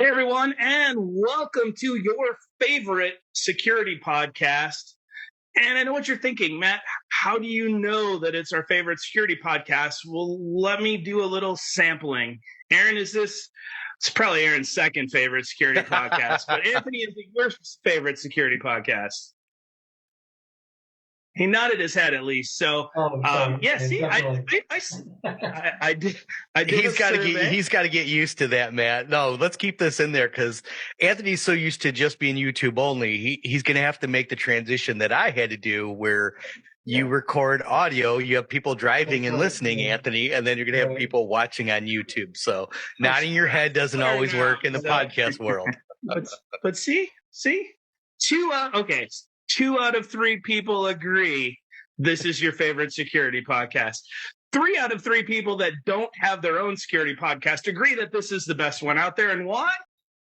Hey, everyone, and welcome to your favorite security podcast. And I know what you're thinking, Matt. How do you know that it's our favorite security podcast? Well, let me do a little sampling. Aaron, it's probably Aaron's second favorite security podcast, but Anthony, is it your favorite security podcast? He nodded his head at least. So, yeah. See, I did. He's got to get used to that, Matt. No, let's keep this in there because Anthony's so used to just being YouTube only. He's going to have to make the transition that I had to do, where you record audio, you have people driving and listening, Anthony, and then you're going to have people watching on YouTube. So nodding your head doesn't always work in the podcast world. But see, Two out of three people agree this is your favorite security podcast. 3 out of 3 people that don't have their own security podcast agree that this is the best one out there. And why?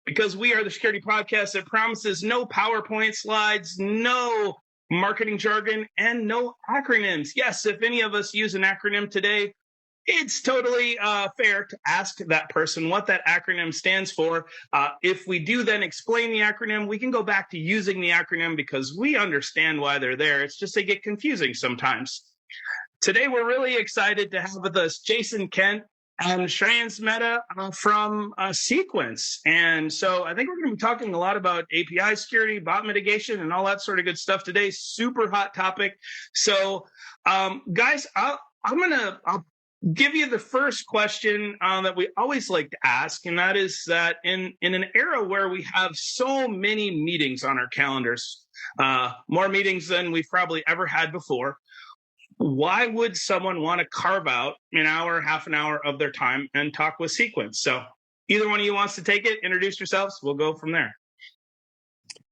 Because we are the security podcast that promises no PowerPoint slides, no marketing jargon, and no acronyms. Yes, if any of us use an acronym today, it's totally fair to ask that person what that acronym stands for. If we do then explain the acronym, we can go back to using the acronym because we understand why they're there. It's just they get confusing sometimes. Today, we're really excited to have with us Jason Kent and Shreyans Mehta from Cequence. And so I think we're going to be talking a lot about API security, bot mitigation, and all that sort of good stuff today. Super hot topic. So, guys, I'll give you the first question that we always like to ask, and that is that in an era where we have so many meetings on our calendars, more meetings than we've probably ever had before, why would someone want to carve out an hour, half an hour of their time and talk with Cequence? So either one of you wants to take it, introduce yourselves, we'll go from there.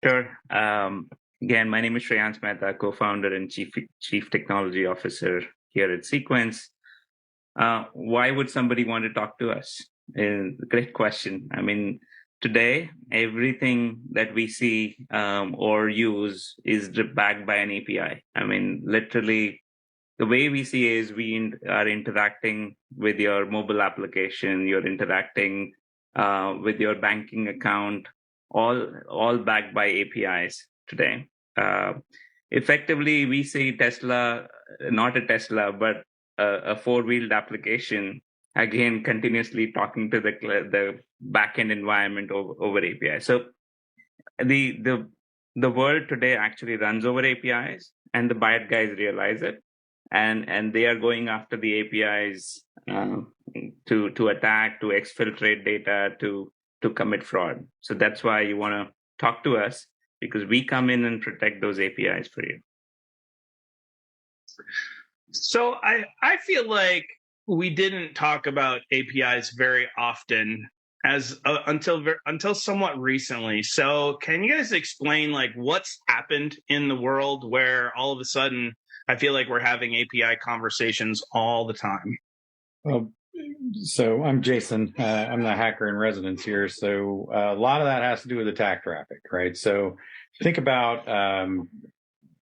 Sure. Again, my name is Shreyans Mehta, co-founder and chief technology officer here at Cequence. Why would somebody want to talk to us? Great question. I mean, today, everything that we see or use is backed by an API. I mean, literally, the way we see is we are interacting with your mobile application, you're interacting with your banking account, all backed by APIs today. Effectively, we see Tesla, not a Tesla, but a four-wheeled application, again, continuously talking to the backend environment over API. So the world today actually runs over APIs, and the bad guys realize it, and they are going after the APIs to attack, to exfiltrate data, to commit fraud. So that's why you want to talk to us, because we come in and protect those APIs for you. So I feel like we didn't talk about APIs very often until somewhat recently. So can you guys explain like what's happened in the world where all of a sudden I feel like we're having API conversations all the time? Well, so I'm Jason. I'm the hacker in residence here. So a lot of that has to do with attack traffic, right? So think about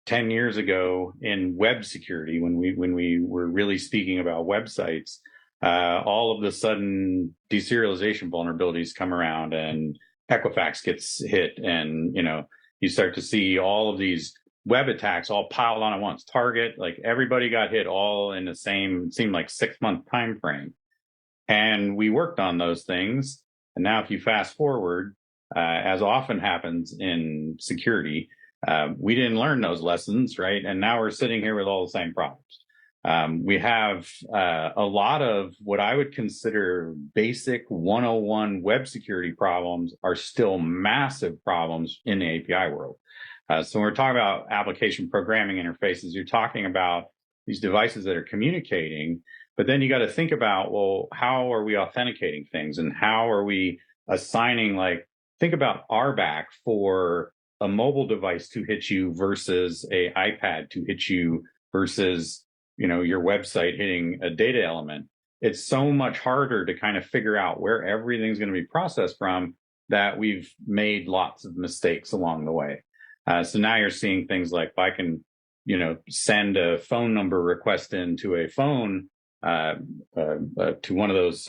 10 years ago in web security, when we were really speaking about websites, all of a sudden deserialization vulnerabilities come around and Equifax gets hit, and you start to see all of these web attacks all piled on at once. Target, like everybody got hit all in the same, seemed like 6-month time frame. And we worked on those things. And now if you fast forward, as often happens in security, we didn't learn those lessons, right? And now we're sitting here with all the same problems. We have a lot of what I would consider basic 101 web security problems are still massive problems in the API world. So when we're talking about application programming interfaces, you're talking about these devices that are communicating, but then you got to think about, well, how are we authenticating things, and how are we assigning, like, think about RBAC for a mobile device to hit you versus a iPad to hit you versus, your website hitting a data element. It's so much harder to kind of figure out where everything's going to be processed from that we've made lots of mistakes along the way. So now you're seeing things like, if I can, send a phone number request into a phone, to one of those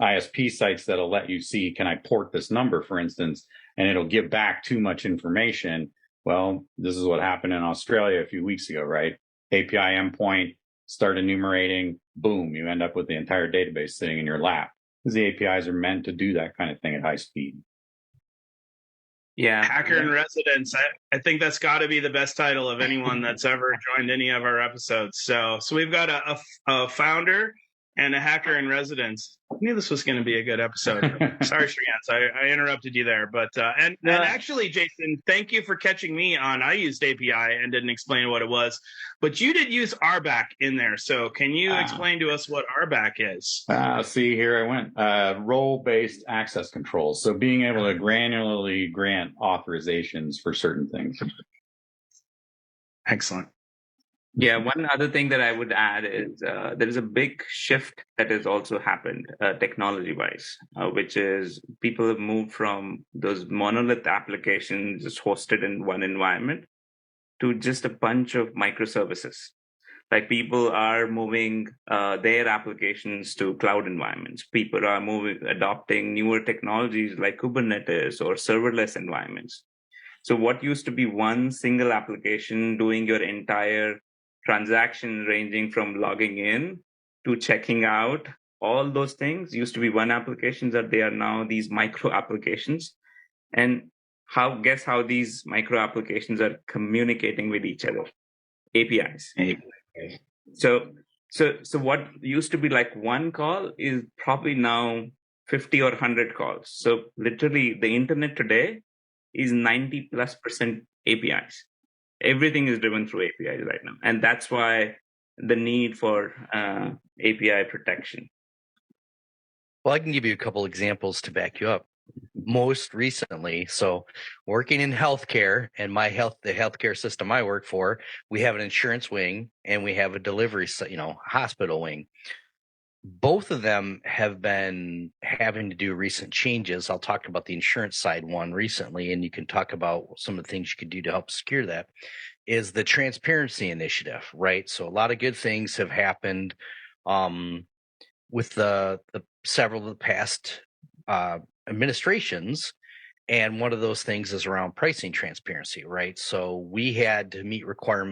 ISP sites that'll let you see, can I port this number, for instance, and it'll give back too much information. Well, this is what happened in Australia a few weeks ago, right? API endpoint, start enumerating, boom, you end up with the entire database sitting in your lap. Because the APIs are meant to do that kind of thing at high speed. Yeah. Hacker in residence. I think that's got to be the best title of anyone that's ever joined any of our episodes. So we've got a founder and a hacker in residence. I knew this was going to be a good episode. Sorry, Shreyans, I interrupted you there. But and actually, Jason, thank you for catching me on. I used API and didn't explain what it was, but you did use RBAC in there. So can you explain to us what RBAC is? See, here I went. Role-based access control. So being able to granularly grant authorizations for certain things. Excellent. Yeah, one other thing that I would add is there is a big shift that has also happened technology-wise, which is people have moved from those monolith applications just hosted in one environment to just a bunch of microservices. Like people are moving their applications to cloud environments. People are adopting newer technologies like Kubernetes or serverless environments. So what used to be one single application doing your entire transaction ranging from logging in to checking out, all those things used to be one application, that they are now these micro applications. And guess how these micro applications are communicating with each other? APIs. So what used to be like one call is probably now 50 or 100 calls. So literally the internet today is 90+% APIs. Everything is driven through APIs right now. And that's why the need for API protection. Well, I can give you a couple examples to back you up. Most recently, so working in healthcare and the healthcare system I work for, we have an insurance wing and we have a delivery, hospital wing. Both of them have been having to do recent changes. I'll talk about the insurance side one recently, and you can talk about some of the things you could do to help secure that, is the transparency initiative, right? So a lot of good things have happened with the several of the past administrations. And one of those things is around pricing transparency, right? So we had to meet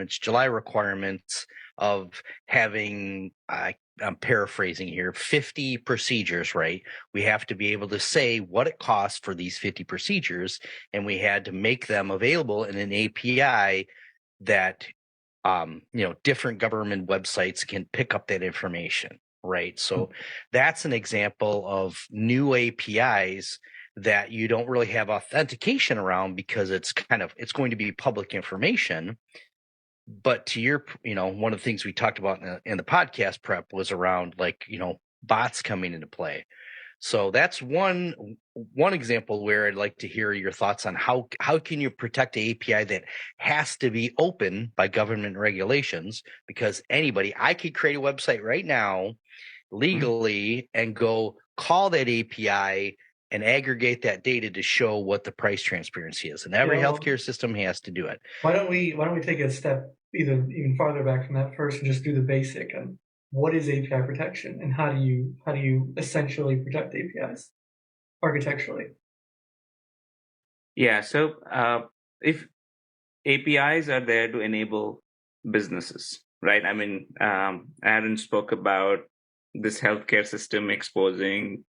July requirements of having, I'm paraphrasing here, 50 procedures, right? We have to be able to say what it costs for these 50 procedures, and we had to make them available in an API that, different government websites can pick up that information, right? So that's an example of new APIs that you don't really have authentication around because it's going to be public information. But to your, one of the things we talked about in the podcast prep was around bots coming into play. So that's one example where I'd like to hear your thoughts on how can you protect an API that has to be open by government regulations, because I could create a website right now legally and go call that API and aggregate that data to show what the price transparency is. And every healthcare system has to do it. Why don't we take a step even farther back from that first and just do the basic? And what is API protection, and how do you essentially protect APIs architecturally? Yeah, so if APIs are there to enable businesses, right? I mean, Aaron spoke about this healthcare system exposing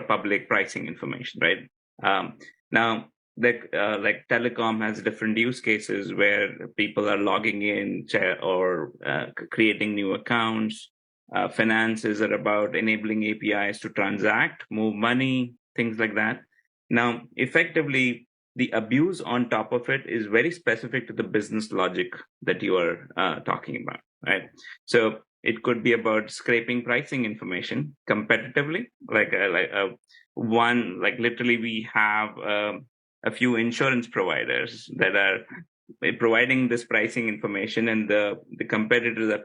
public pricing information, right? Now, like telecom has different use cases where people are logging in or creating new accounts. Finances are about enabling APIs to transact, move money, things like that. Now, effectively, the abuse on top of it is very specific to the business logic that you are talking about, right? So it could be about scraping pricing information competitively, literally we have a few insurance providers that are providing this pricing information, and the competitors are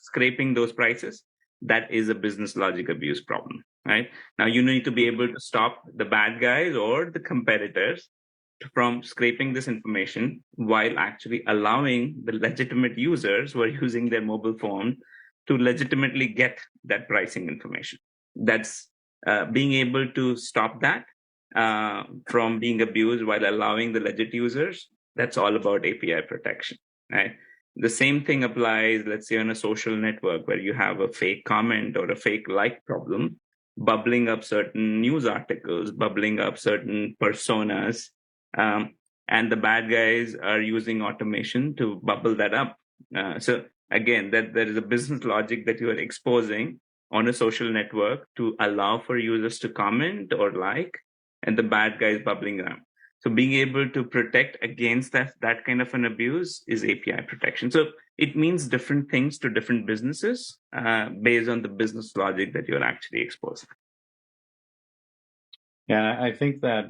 scraping those prices. That is a business logic abuse problem, right? Now you need to be able to stop the bad guys or the competitors from scraping this information while actually allowing the legitimate users who are using their mobile phone to legitimately get that pricing information. That's being able to stop that from being abused while allowing the legit users, that's all about API protection, right? The same thing applies, let's say, on a social network where you have a fake comment or a fake like problem, bubbling up certain news articles, bubbling up certain personas, and the bad guys are using automation to bubble that up. So again, that there is a business logic that you are exposing on a social network to allow for users to comment or like, and the bad guys bubbling around. So being able to protect against that kind of an abuse is API protection. So it means different things to different businesses based on the business logic that you're actually exposing. Yeah, I think that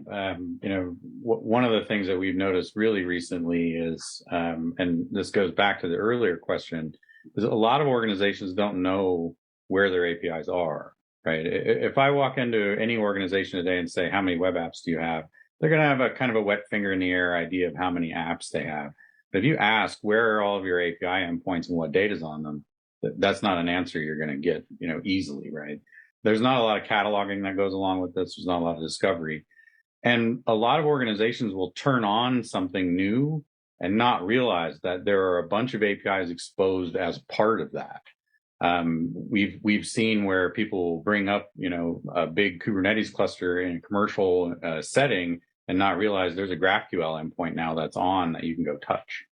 one of the things that we've noticed really recently is, and this goes back to the earlier question, is a lot of organizations don't know where their APIs are. Right? If I walk into any organization today and say, "How many web apps do you have?" they're going to have a kind of a wet finger in the air idea of how many apps they have. But if you ask where are all of your API endpoints and what data's on them, that's not an answer you're going to get, easily, right? There's not a lot of cataloging that goes along with this. There's not a lot of discovery. And a lot of organizations will turn on something new and not realize that there are a bunch of APIs exposed as part of that. We've seen where people bring up, a big Kubernetes cluster in a commercial setting and not realize there's a GraphQL endpoint now that's on that you can go touch.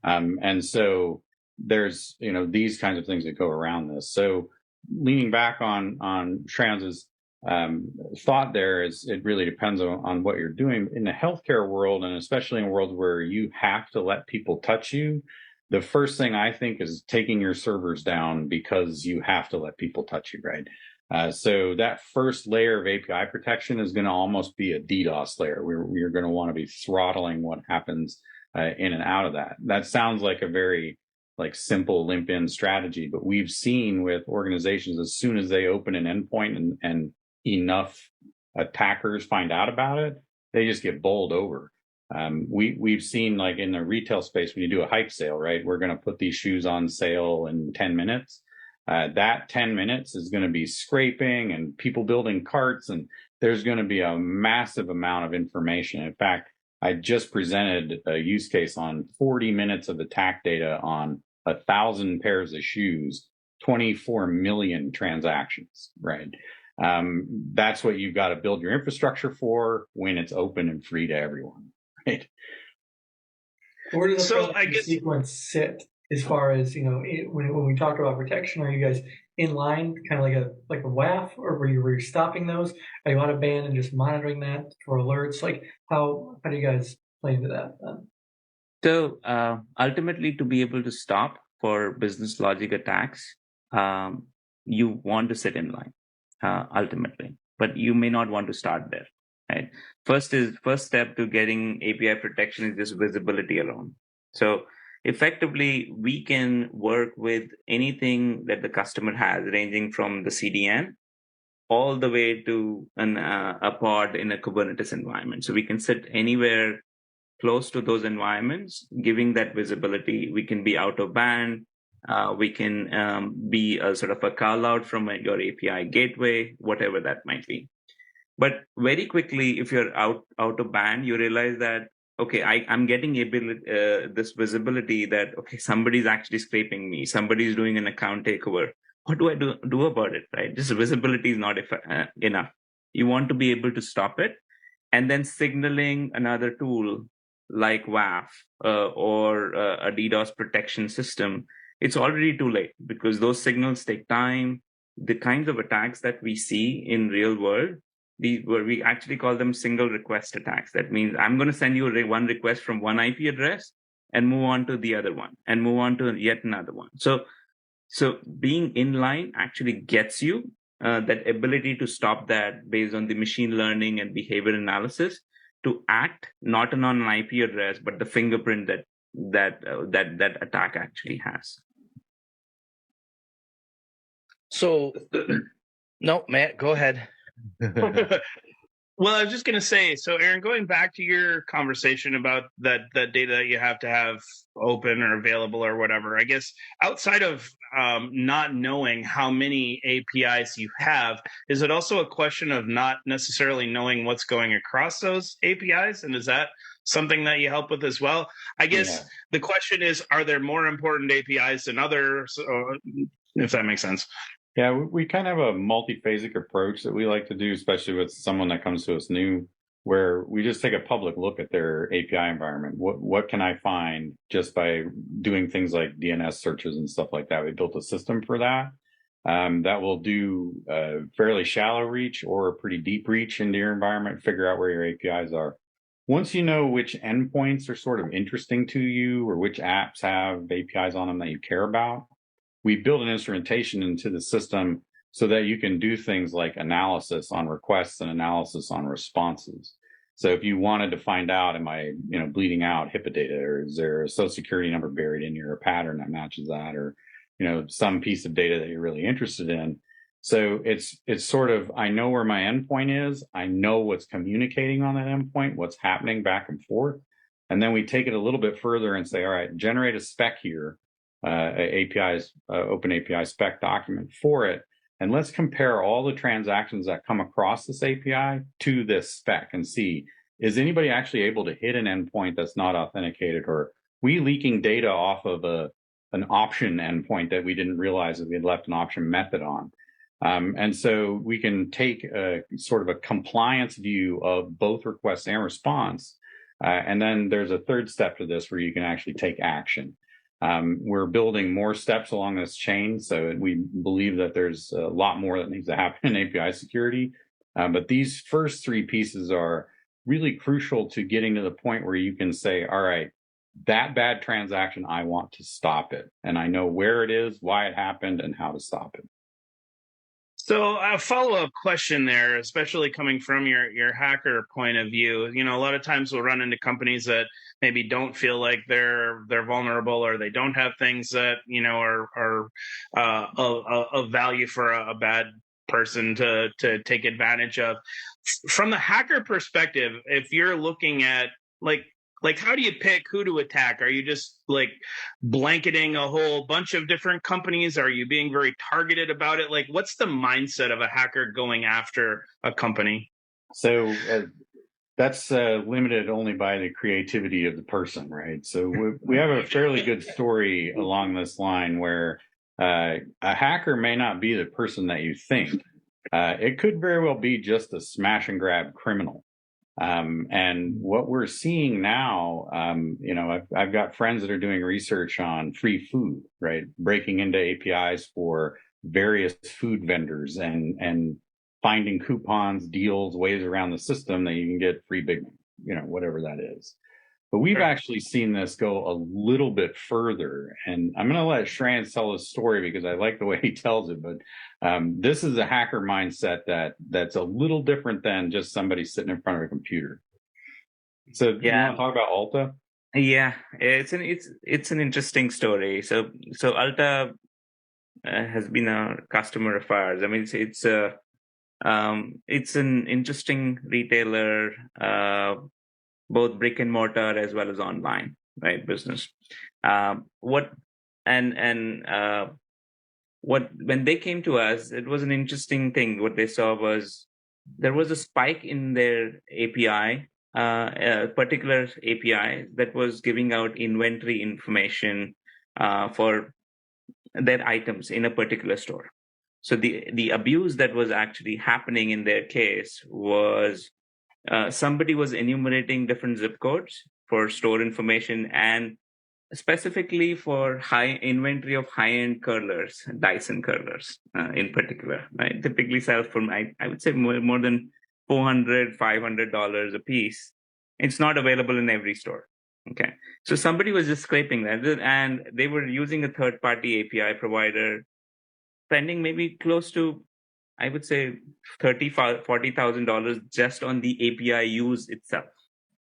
And so there's, these kinds of things that go around this. So leaning back on Shreyans's thought there is it really depends on what you're doing in the healthcare world, and especially in a world where you have to let people touch you. The first thing I think is taking your servers down because you have to let people touch you, right? So that first layer of API protection is going to almost be a DDoS layer. We're going to want to be throttling what happens in and out of that. That sounds like a very simple limp in strategy, but we've seen with organizations, as soon as they open an endpoint and enough attackers find out about it, they just get bowled over. We've seen in the retail space, when you do a hype sale, right? We're going to put these shoes on sale in 10 minutes. That 10 minutes is going to be scraping and people building carts, and there's going to be a massive amount of information. In fact, I just presented a use case on 40 minutes of attack data on 1,000 pairs of shoes, 24 million transactions, right? That's what you've got to build your infrastructure for when it's open and free to everyone, right? Where does the Cequence sit as far as, when we talk about protection? Are you guys in line, kind of like a WAF, or were you stopping those? Are you out of band and just monitoring that for alerts? How do you guys play into that then? So ultimately, to be able to stop for business logic attacks, you want to sit in line ultimately, but you may not want to start there. Right. First step to getting API protection is just visibility alone. So effectively, we can work with anything that the customer has, ranging from the CDN all the way to a pod in a Kubernetes environment. So we can sit anywhere close to those environments, giving that visibility. We can be out of band. We can be a sort of a call out from your API gateway, whatever that might be. But very quickly, if you're out of band, you realize that, okay, I'm getting this visibility that, okay, somebody's actually scraping me. Somebody's doing an account takeover. What do I do about it, right? Just visibility is not enough. You want to be able to stop it, and then signaling another tool like WAF or a DDoS protection system. It's already too late because those signals take time. The kinds of attacks that we see in real world, we actually call them single request attacks. That means I'm going to send you one request from one IP address and move on to the other one and move on to yet another one. So being in line actually gets you that ability to stop that based on the machine learning and behavior analysis to act not on an IP address, but the fingerprint that attack actually has. So, no, Matt, go ahead. Well, I was just going to say, so Aaron, going back to your conversation about that data that you have to have open or available or whatever, I guess outside of not knowing how many APIs you have, is it also a question of not necessarily knowing what's going across those APIs? And is that something that you help with as well? I guess the question is, are there more important APIs than others, if that makes sense? Yeah, we kind of have a multi-phasic approach that we like to do, especially with someone that comes to us new, where we just take a public look at their API environment. What can I find just by doing things like DNS searches and stuff like that? We built a system for that that will do a fairly shallow reach or a pretty deep reach into your environment, figure out where your APIs are. Once you know which endpoints are sort of interesting to you or which apps have APIs on them that you care about, we build an instrumentation into the system so that you can do things like analysis on requests and analysis on responses. So if you wanted to find out, am I, bleeding out HIPAA data, or is there a social security number buried in here, a pattern that matches that, or, some piece of data that you're really interested in. So it's sort of, I know where my endpoint is. I know what's communicating on that endpoint, what's happening back and forth. And then we take it a little bit further and say, all right, generate a spec here. Open API spec document for it. And let's compare all the transactions that come across this API to this spec and see, is anybody actually able to hit an endpoint that's not authenticated, or we leaking data off of an option endpoint that we didn't realize that we had left an option method on. And so we can take a sort of a compliance view of both request and response. And then there's a third step to this where you can actually take action. We're building more steps along this chain, so we believe that there's a lot more that needs to happen in API security. But these first three pieces are really crucial to getting to the point where you can say, all right, that bad transaction, I want to stop it. And I know where it is, why it happened, and how to stop it. So a follow-up question there, especially coming from your hacker point of view. A lot of times we'll run into companies that maybe don't feel like they're vulnerable, or they don't have things that are of value for a bad person to take advantage of. From the hacker perspective, if you're looking at like, how do you pick who to attack? Are you just like blanketing a whole bunch of different companies? Are you being very targeted about it? Like, what's the mindset of a hacker going after a company? So that's limited only by the creativity of the person, right? So we have a fairly good story along this line where a hacker may not be the person that you think. It could very well be just a smash and grab criminal. And what we're seeing now, I've got friends that are doing research on free food, right? Breaking into APIs for various food vendors and finding coupons, deals, ways around the system that you can get free Big, whatever that is. But we've actually seen this go a little bit further, and I'm going to let Shreyans tell his story because I like the way he tells it. But this is a hacker mindset that's a little different than just somebody sitting in front of a computer. So, you want to talk about Alta? Yeah, it's an interesting story. So Alta has been a customer of ours. I mean, it's an interesting retailer. Both brick and mortar as well as online, right? Business. When they came to us, it was an interesting thing. What they saw was there was a spike in their API, a particular API that was giving out inventory information for their items in a particular store. So the abuse that was actually happening in their case was somebody was enumerating different zip codes for store information, and specifically for high inventory of high-end curlers, Dyson curlers in particular. Right? Typically sell for, I would say, more than $400, $500 a piece. It's not available in every store. Okay, so somebody was just scraping that, and they were using a third-party API provider, spending maybe close to, I would say, $30,000, $40,000 just on the API use itself.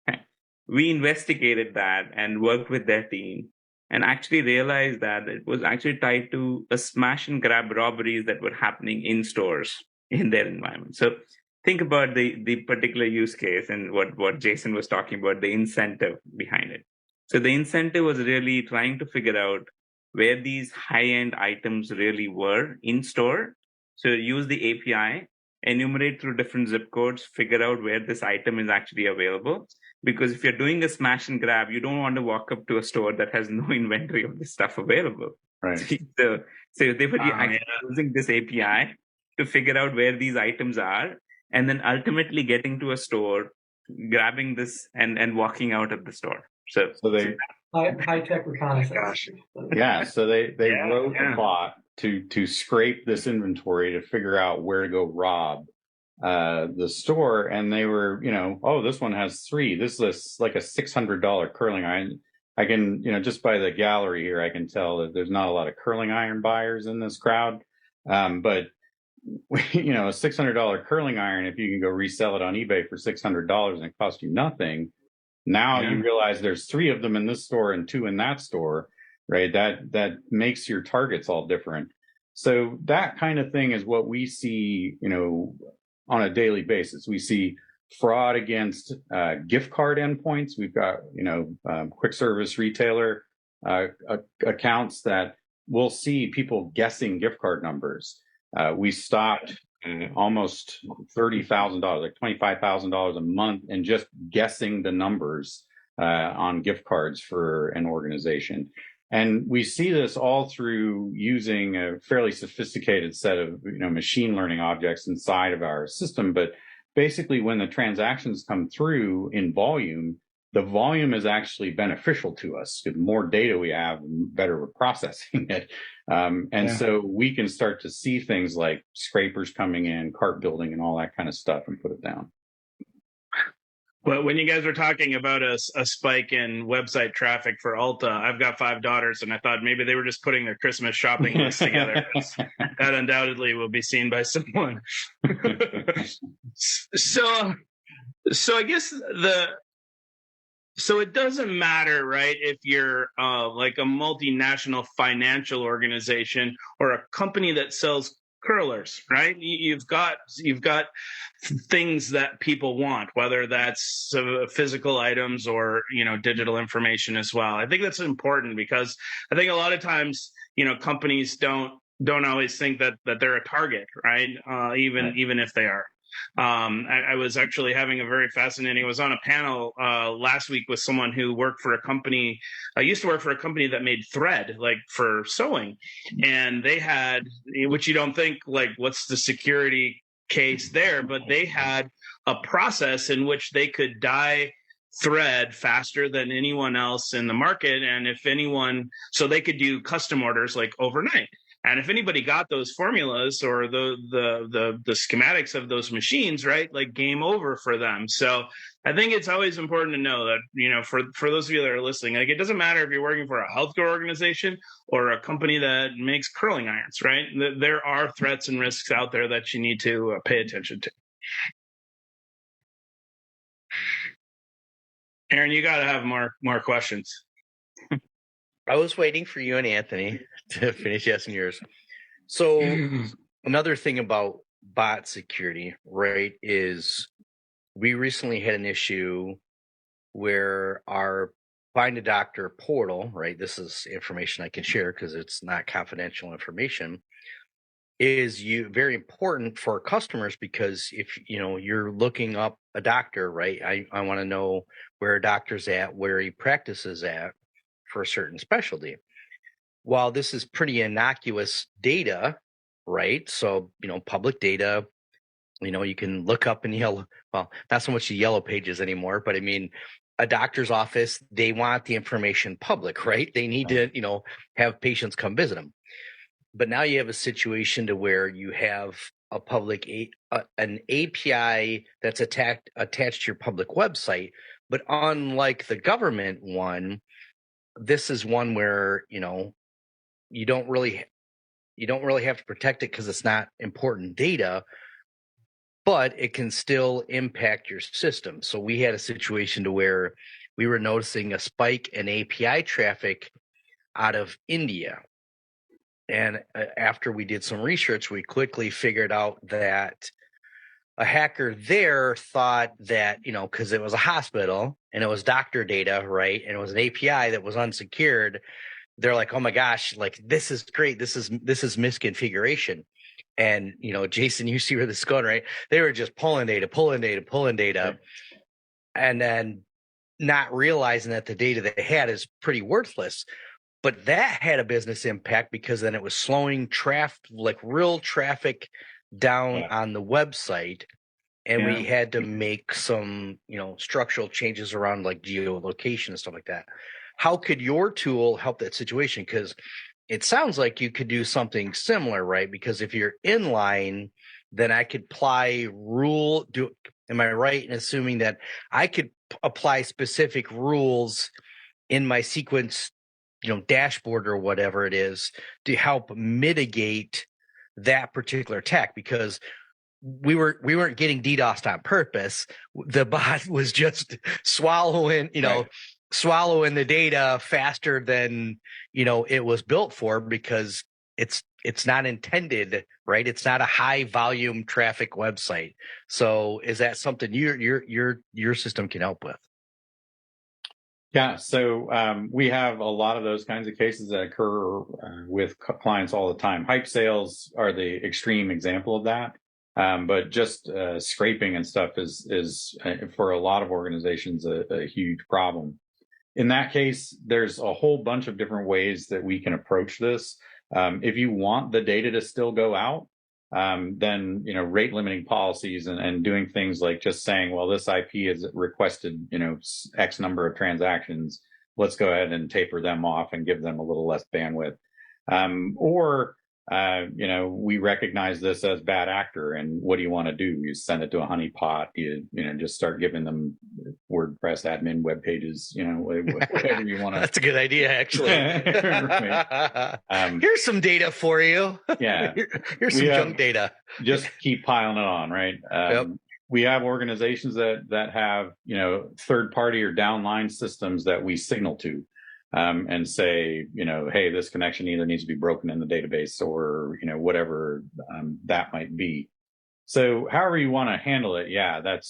Okay. We investigated that and worked with their team and actually realized that it was actually tied to a smash and grab robberies that were happening in stores in their environment. So think about the particular use case and what Jason was talking about, the incentive behind it. So the incentive was really trying to figure out where these high-end items really were in store. So use the API, enumerate through different zip codes, figure out where this item is actually available. Because if you're doing a smash and grab, you don't want to walk up to a store that has no inventory of this stuff available. Right. So they were using this API to figure out where these items are, and then ultimately getting to a store, grabbing this and walking out of the store. So they high tech reconnaissance. Yeah, so they wrote a bot to scrape this inventory to figure out where to go rob the store, and they were, oh, this one has 3. This is like a $600 curling iron. I can, just by the gallery here, I can tell that there's not a lot of curling iron buyers in this crowd. But a $600 curling iron, if you can go resell it on eBay for $600 and it costs you nothing, now you realize there's 3 of them in this store and 2 in that store, right? That makes your targets all different. So that kind of thing is what we see, on a daily basis. We see fraud against gift card endpoints. We've got, quick service retailer accounts that we'll see people guessing gift card numbers. We stopped almost $30,000, like $25,000 a month, and just guessing the numbers on gift cards for an organization. And we see this all through using a fairly sophisticated set of machine learning objects inside of our system. But basically, when the transactions come through in volume, the volume is actually beneficial to us. The more data we have, the better we're processing it. So we can start to see things like scrapers coming in, cart building, and all that kind of stuff and put it down. Well, when you guys were talking about a spike in website traffic for Ulta, I've got 5 daughters, and I thought maybe they were just putting their Christmas shopping list together. That undoubtedly will be seen by someone. So I guess so it doesn't matter, right, if you're like a multinational financial organization or a company that sells curlers, right? You've got things that people want, whether that's physical items or digital information as well. I think that's important because I think a lot of times companies don't always think that they're a target, right? Even if they are. I was actually having a very fascinating. I was on a panel last week with someone who worked for a company. I used to work for a company that made thread, like for sewing, and they had, which you don't think, like, what's the security case there? But they had a process in which they could dye thread faster than anyone else in the market, and so they could do custom orders like overnight. And if anybody got those formulas or the schematics of those machines, right, like game over for them. So I think it's always important to know that, for those of you that are listening, like, it doesn't matter if you're working for a healthcare organization or a company that makes curling irons, right? There are threats and risks out there that you need to pay attention to. Aaron, you got to have more questions. I was waiting for you and Anthony to finish asking yours. So another thing about bot security, right, is we recently had an issue where our Find a Doctor portal, right, this is information I can share because it's not confidential information, is very important for customers because if you're looking up a doctor, right, I want to know where a doctor's at, where he practices at for a certain specialty. While this is pretty innocuous data, right? So, public data, you can look up in not so much the yellow pages anymore, but I mean, a doctor's office, they want the information public, right? They need to, have patients come visit them. But now you have a situation to where you have a public, an API that's attached to your public website. But unlike the government one, this is one where, you don't really have to protect it because it's not important data, but it can still impact your system. So we had a situation to where we were noticing a spike in API traffic out of India. And after we did some research, we quickly figured out that a hacker there thought that, because it was a hospital and it was doctor data, right? And it was an API that was unsecured. They're like, oh my gosh, like this is great. This is misconfiguration. And, Jason, you see where this is going, right? They were just pulling data, right. And then not realizing that the data they had is pretty worthless. But that had a business impact because then it was slowing real traffic down on the website. And we had to make some, structural changes around like geolocation and stuff like that. How could your tool help that situation? Because it sounds like you could do something similar, right? Because if you're inline, then I could apply am I right in assuming that I could apply specific rules in my Cequence, dashboard or whatever it is to help mitigate that particular attack? Because we weren't getting DDoSed on purpose. The bot was just swallowing the data faster than, it was built for, because it's not intended, right? It's not a high volume traffic website. So is that something your system can help with? Yeah. So we have a lot of those kinds of cases that occur with clients all the time. Hype sales are the extreme example of that. But just scraping and stuff is for a lot of organizations a huge problem. In that case, there's a whole bunch of different ways that we can approach this. If you want the data to still go out, then rate limiting policies and doing things like just saying, well, this IP is requested X number of transactions. Let's go ahead and taper them off and give them a little less bandwidth. Or we recognize this as bad actor, and what do you want to do? You send it to a honeypot. You just start giving them WordPress admin web pages. Whatever you want to. That's a good idea, actually. Here's some data for you. Yeah, here's some junk data. Just keep piling it on, right? Yep. We have organizations that have third party or downline systems that we signal to. And say, hey, this connection either needs to be broken in the database or, whatever that might be. So however you want to handle it,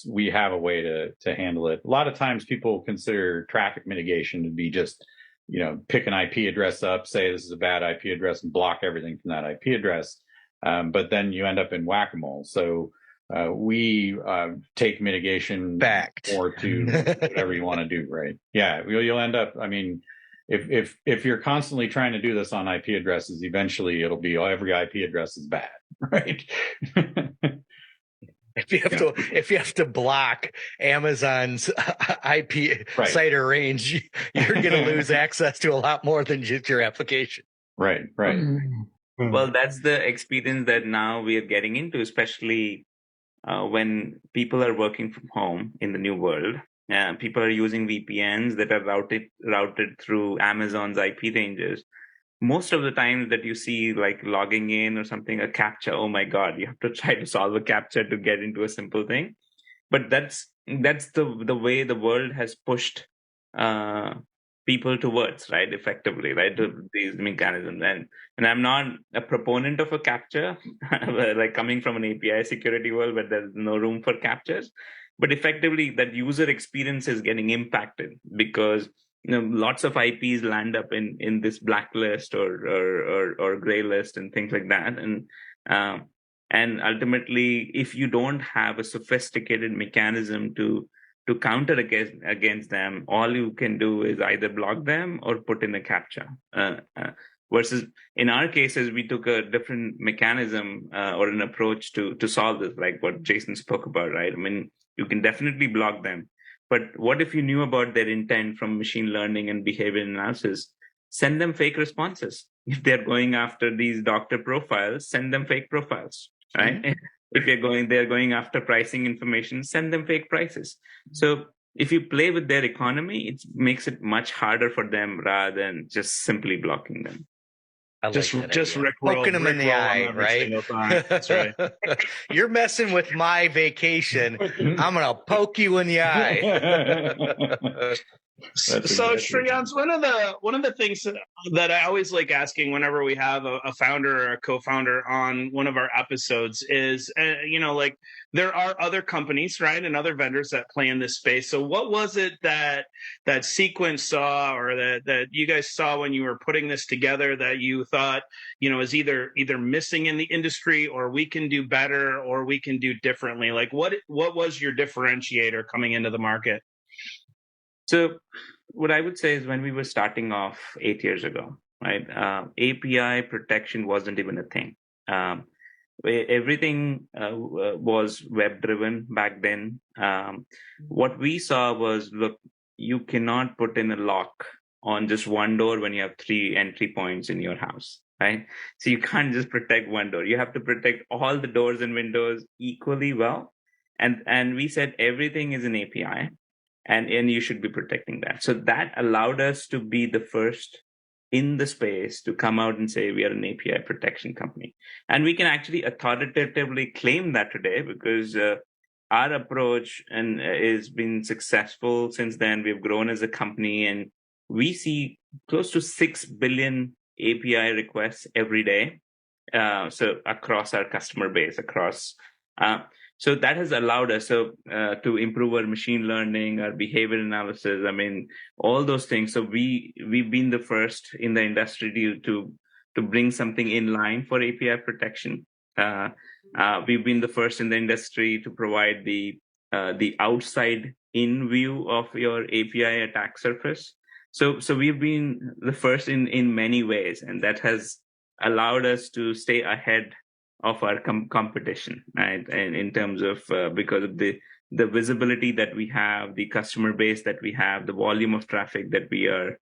we have a way to handle it. A lot of times people consider traffic mitigation to be just, pick an IP address up, say this is a bad IP address and block everything from that IP address. But then you end up in whack-a-mole. So we take mitigation back more to whatever you want to do, right? Yeah, you'll end up, if you're constantly trying to do this on IP addresses, eventually it'll be every IP address is bad, right? If you have to block Amazon's IP site or range, you're going to lose access to a lot more than just your application. Right. Well, that's the experience that now we are getting into, especially when people are working from home in the new world. People are using VPNs that are routed through Amazon's IP ranges. Most of the times that you see like logging in or something, a CAPTCHA, oh my God, you have to try to solve a CAPTCHA to get into a simple thing. But that's the way the world has pushed people towards, right? Effectively, right? To these mechanisms. And I'm not a proponent of a CAPTCHA, like coming from an API security world where there's no room for CAPTCHAs. But effectively, that user experience is getting impacted because lots of IPs land up in this blacklist or gray list and things like that. And ultimately, if you don't have a sophisticated mechanism to counter against them, all you can do is either block them or put in a CAPTCHA. Versus in our cases, we took a different mechanism or an approach to solve this, like what Jason spoke about, right? You can definitely block them. But what if you knew about their intent from machine learning and behavior analysis? Send them fake responses. If they're going after these doctor profiles, send them fake profiles, right? Mm-hmm. If they're going after pricing information, send them fake prices. So if you play with their economy, it makes it much harder for them rather than just simply blocking them. Just poking them in the eye, right? That's right. You're messing with my vacation. I'm gonna poke you in the eye. So Shreyans, one of the things that I always like asking whenever we have a founder or a co-founder on one of our episodes is, like there are other companies, right, and other vendors that play in this space. So what was it that Cequence saw, or that you guys saw when you were putting this together, that you thought, is either missing in the industry, or we can do better, or we can do differently? Like what was your differentiator coming into the market? So what I would say is, when we were starting off 8 years ago, right, API protection wasn't even a thing. Everything was web driven back then. What we saw was, look, you cannot put in a lock on just one door when you have 3 entry points in your house, right? So you can't just protect one door. You have to protect all the doors and windows equally well. And we said everything is an API, and you should be protecting that. So that allowed us to be the first in the space to come out and say we are an API protection company. And we can actually authoritatively claim that today, because our approach is been successful since then. We've grown as a company, and we see close to 6 billion API requests every day. So across our customer base, so that has allowed us to improve our machine learning, our behavior analysis. I mean, all those things. So we've been the first in the industry to bring something in line for API protection. We've been the first in the industry to provide the outside in view of your API attack surface. So we've been the first in many ways, and that has allowed us to stay ahead of our competition, right? And in terms of because of the visibility that we have, the customer base that we have, the volume of traffic that we are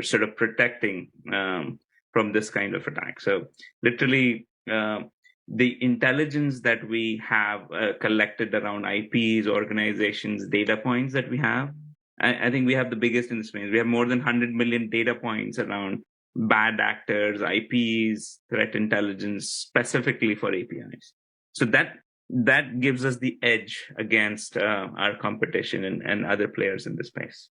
sort of protecting from this kind of attack. So literally, the intelligence that we have collected around IPs, organizations, data points that we have, I think we have the biggest in the space. We have more than 100 million data points around bad actors, IPs, threat intelligence, specifically for APIs. So that gives us the edge against our competition and other players in the space.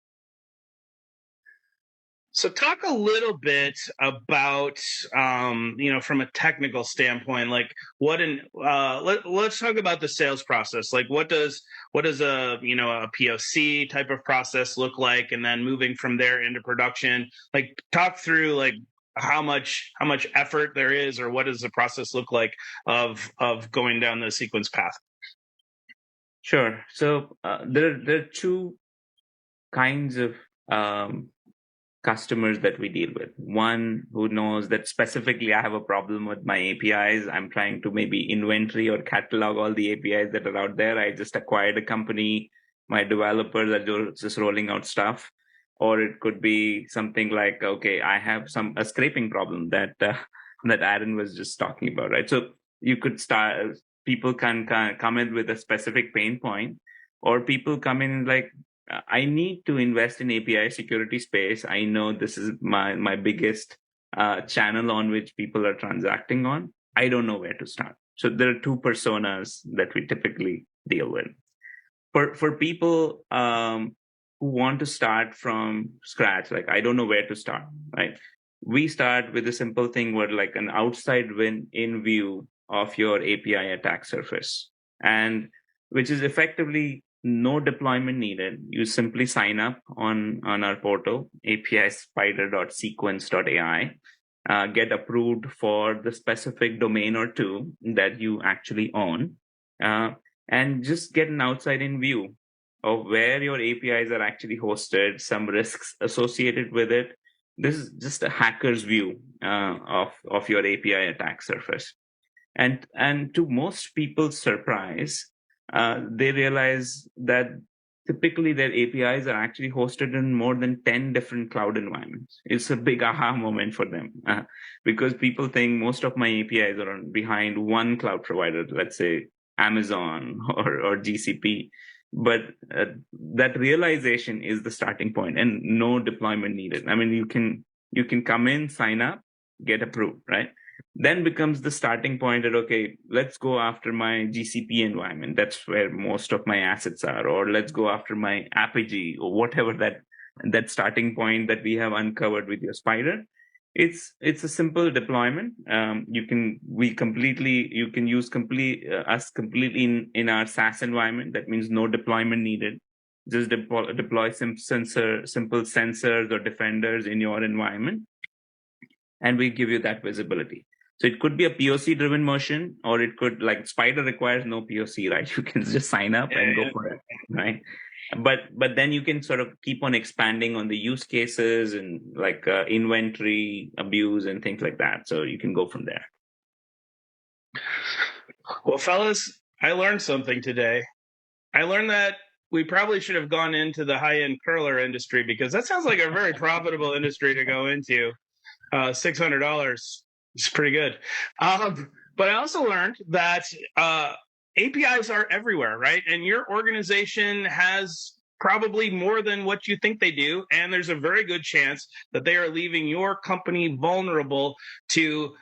So talk a little bit about, from a technical standpoint, like let's talk about the sales process. Like what does a POC type of process look like, and then moving from there into production? Like talk through like how much effort there is, or what does the process look like of going down the Cequence path? Sure. So there are two kinds of customers that we deal with. One who knows that specifically I have a problem with my APIs. I'm trying to maybe inventory or catalog all the APIs that are out there. I just acquired a company. My developers are just rolling out stuff. Or it could be something like, okay, I have a scraping problem that Aaron was just talking about, right? So you could start, people can come in with a specific pain point, or people come in like, I need to invest in API security space. I know this is my biggest channel on which people are transacting on. I don't know where to start. So there are two personas that we typically deal with. For people who want to start from scratch, like I don't know where to start, right? We start with a simple thing where like an outside in view of your API attack surface, and which is effectively no deployment needed. You simply sign up on our portal, apispider.cequence.ai, get approved for the specific domain or two that you actually own, and just get an outside in view of where your APIs are actually hosted, some risks associated with it. This is just a hacker's view of your API attack surface. And to most people's surprise, they realize that typically their APIs are actually hosted in more than 10 different cloud environments. It's a big aha moment for them because people think most of my APIs are behind one cloud provider, let's say Amazon or GCP. But that realization is the starting point, and no deployment needed. I mean, you can come in, sign up, get approved, right? Then becomes the starting point that, okay, let's go after my GCP environment. That's where most of my assets are. Or let's go after my Apigee or whatever that starting point that we have uncovered with your Spider. It's a simple deployment. You can use us completely in our SaaS environment. That means no deployment needed. Just deploy simple sensors or defenders in your environment, and we give you that visibility. So it could be a POC driven motion, or it could, like Spider requires no POC, right? You can just sign up and go for it, right? But then you can sort of keep on expanding on the use cases and like inventory abuse and things like that. So you can go from there. Well, fellas, I learned something today. I learned that we probably should have gone into the high-end curler industry, because that sounds like a very profitable industry to go into. $600 is pretty good. But I also learned that APIs are everywhere, right? And your organization has probably more than what you think they do. And there's a very good chance that they are leaving your company vulnerable to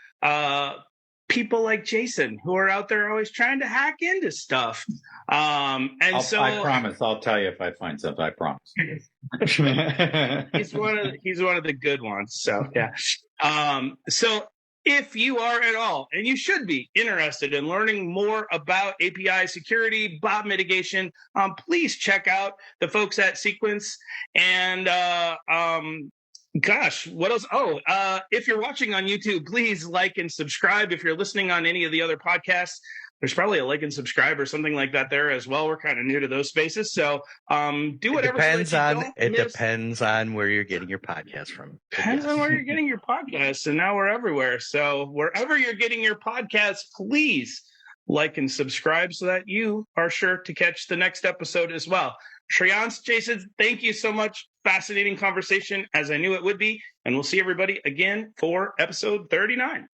people like Jason, who are out there always trying to hack into stuff. I promise I'll tell you if I find something. I promise. he's one of the good ones. So yeah. So if you are at all, and you should be interested in learning more about API security, bot mitigation, please check out the folks at Cequence. And gosh, what else? Oh, if you're watching on YouTube, please like and subscribe. If you're listening on any of the other podcasts, there's probably a like and subscribe or something like that there as well. We're kind of new to those spaces. So do whatever. It depends on where you're getting your podcast from. Depends on where you're getting your podcast. And now we're everywhere. So wherever you're getting your podcast, please like and subscribe so that you are sure to catch the next episode as well. Shreyans, Jason, thank you so much. Fascinating conversation, as I knew it would be. And we'll see everybody again for episode 39.